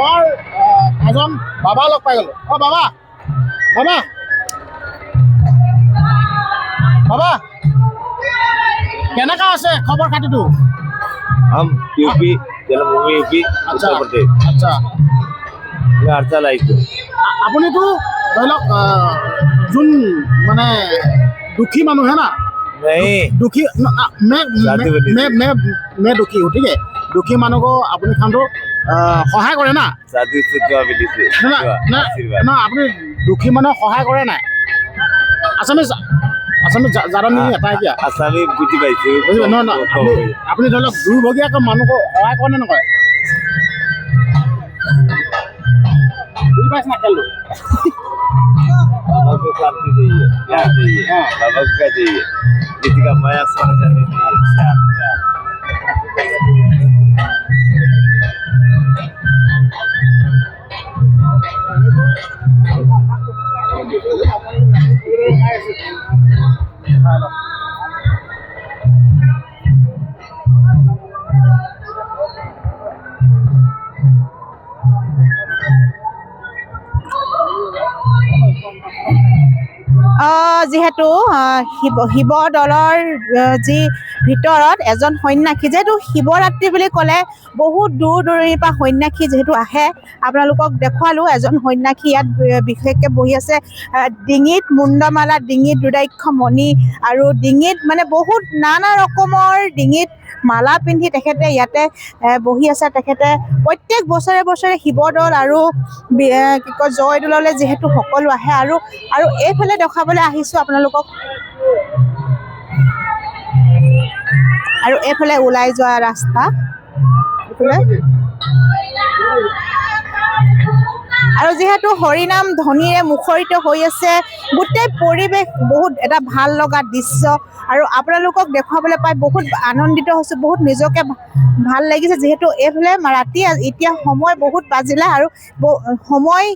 গাঁৱৰ এজন বাবা লগ পাই গ'লো। অ বাবা, বাবা, বাবা, কেনেকা আছে খবৰ খাতিটো? हम यूपी जन्मभूमि यूपी उत्तर प्रदेश আচ্ছা, मैं हड़ताल आई थी। আপুনিতো ধৰি লওক যোন মানে দুখী মানুহ হে না, नहीं दुखी मैं दुखी हूँ, ठीक है। दुखी मानव को अपनी खानतो সহায় কৰে না शादी से दुआ मिली थी না না आशीर्वाद না আপুনি দুখী মানুহক সহায় কৰে নাই? আছামিজ আছামিজ জানা নেকি এটা কিয়া আসামি বুঝি পাইছো বুজিব নহয় নহয় আপুনি ধৰি লওক দুৰ্ভগীয়াকৈ মানুহক সহায় কৰে নে নকৰে? বুজি পাইছে না খেলটো? बाबा को शांति चाहिए प्यार चाहिए बाबा को क्या चाहिए किसी का माया स्मरण करने যিহেতু শিৱদৌলৰ যি ভিতৰত এজন সন্যাসী, যিহেতু শিৱৰাত্ৰি বুলি ক'লে বহুত দূৰ দূৰণিৰ পৰা সন্যাসী যিহেতু আহে, আপোনালোকক দেখুৱালোঁ এজন সন্যাসী ইয়াত বিশেষকৈ বহি আছে। ডিঙিত মুণ্ডমালা, ডিঙিত ৰুদ্ৰাক্ষ মণি আৰু ডিঙিত মানে বহুত নানা ৰকমৰ ডিঙিত মালা পিন্ধি তেখেতে ইয়াতে বহি আছে। তেখেতে প্ৰত্যেক বছৰে বছৰে শিৱদৌল আৰু কি কয় জয়দৌললৈ যিহেতু সকলো আহে আৰু এইফালে দেখাবলৈ আহিছোঁ আপোনালোকক। আৰু এইফালে ওলাই যোৱা ৰাস্তা আৰু যিহেতু হৰিনাম ধ্বনিৰে মুখৰিত হৈ আছে, গোটেই পৰিৱেশ বহুত এটা ভাল লগা দৃশ্য আৰু আপোনালোকক দেখুৱাবলৈ পাই বহুত আনন্দিত হৈছোঁ, বহুত নিজকে ভাল লাগিছে। যিহেতু এইফালে ৰাতি এতিয়া সময় বহুত বাজিলে আৰু সময়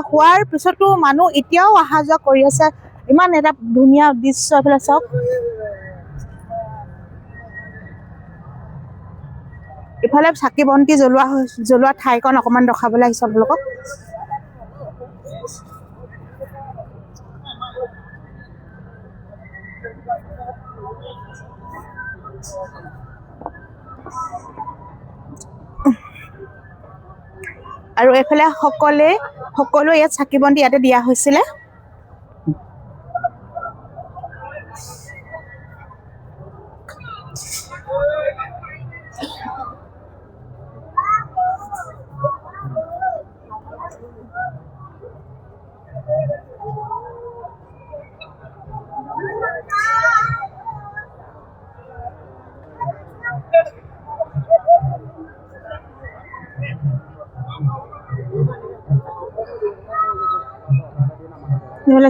হোৱাৰ পিছতো মানুহ এতিয়াও অহা যোৱা কৰি আছে। ইমান এটা ধুনীয়া দৃশ্য এইফালে চাওক। ইফালে চাকি বন্তি জ্বলোৱা ঠাইকণ অকণমান দেখাবলৈ আহিছোঁ আপোনালোকক। আৰু এইফালে সকলো ইয়াত চাকি বন্তি ইয়াতে দিয়া হৈছিলে।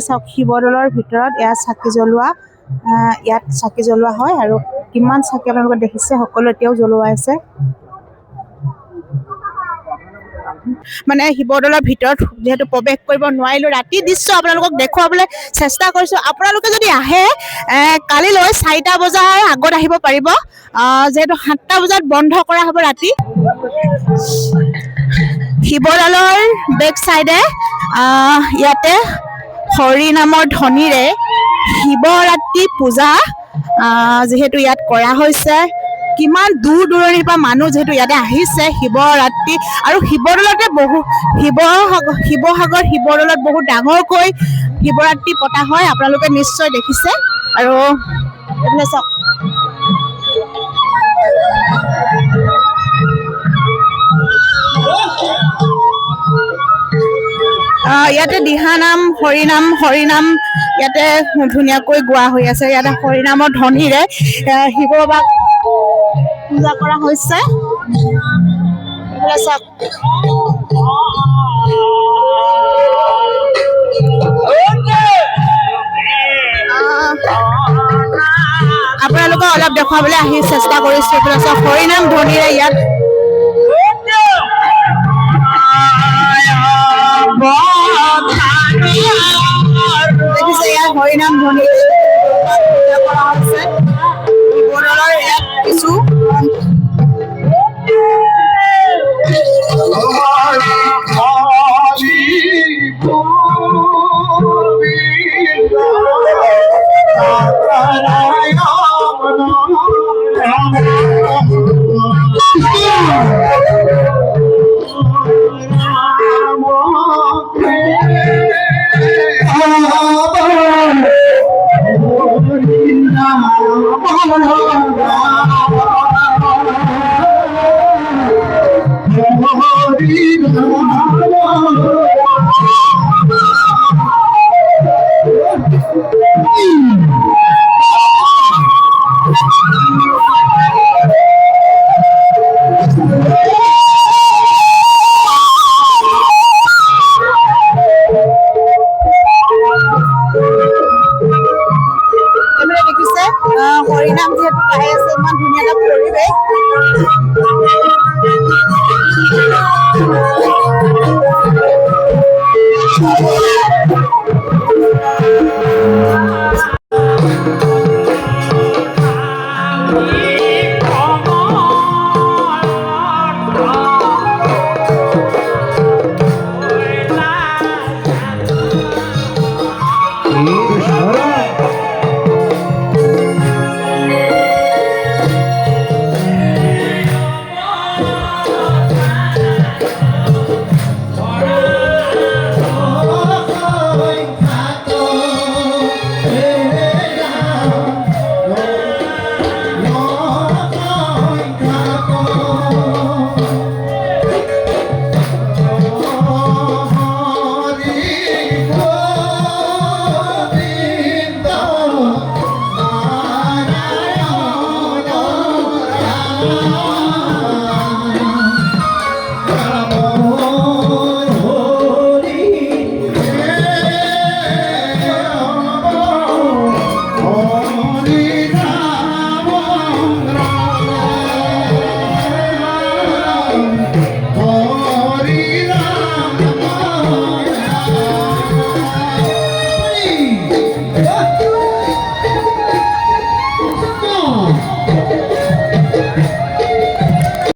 চাওক শিৱদৌলৰ ভিতৰত ইয়াত চাকি জ্বলোৱা হয় আৰু কিমান চাকি আপোনালোকে দেখিছে, সকলো এতিয়াও জ্বলোৱা আছে। মানে শিৱদৌলৰ ভিতৰত যিহেতু প্ৰৱেশ কৰিব নোৱাৰিলোঁ, ৰাতি দৃশ্য আপোনালোকক দেখুৱাবলৈ চেষ্টা কৰিছোঁ। আপোনালোকে যদি আহে কালিলৈ 4টা বজাৰ আগত আহিব পাৰিব, যিহেতু 7টা বজাত বন্ধ কৰা হ'ব ৰাতি। শিৱদৌলৰ বেক চাইডে ইয়াতে হৰি নামৰ ধ্বনিৰে শিৱৰাত্ৰি পূজা যিহেতু ইয়াত কৰা হৈছে। কিমান দূৰ দূৰণিৰ পৰা মানুহ যিহেতু ইয়াতে আহিছে শিৱৰাত্ৰি, আৰু শিৱদৌলতে শিৱসাগৰ শিৱদৌলত বহুত ডাঙৰকৈ শিৱৰাত্ৰি পতা হয়, আপোনালোকে নিশ্চয় দেখিছে। আৰু এইফালে চাওক, ইয়াতে দিহানাম হৰিনাম ইয়াতে ধুনীয়াকৈ গোৱা হৈ আছে। ইয়াতে হৰিনামৰ ধ্বনিৰে শিৱবাক পূজা কৰা হৈছে। আপোনালোকক অলপ দেখুৱাবলৈ আহি চেষ্টা কৰিছোঁ। হৰিনাম ধ্বনিৰে ইয়াত দেখিছে, ইয়াত হৰিনাম ধ্বনি কৰা হৈছে। শিৱদৌলৰ ইয়াত কিছু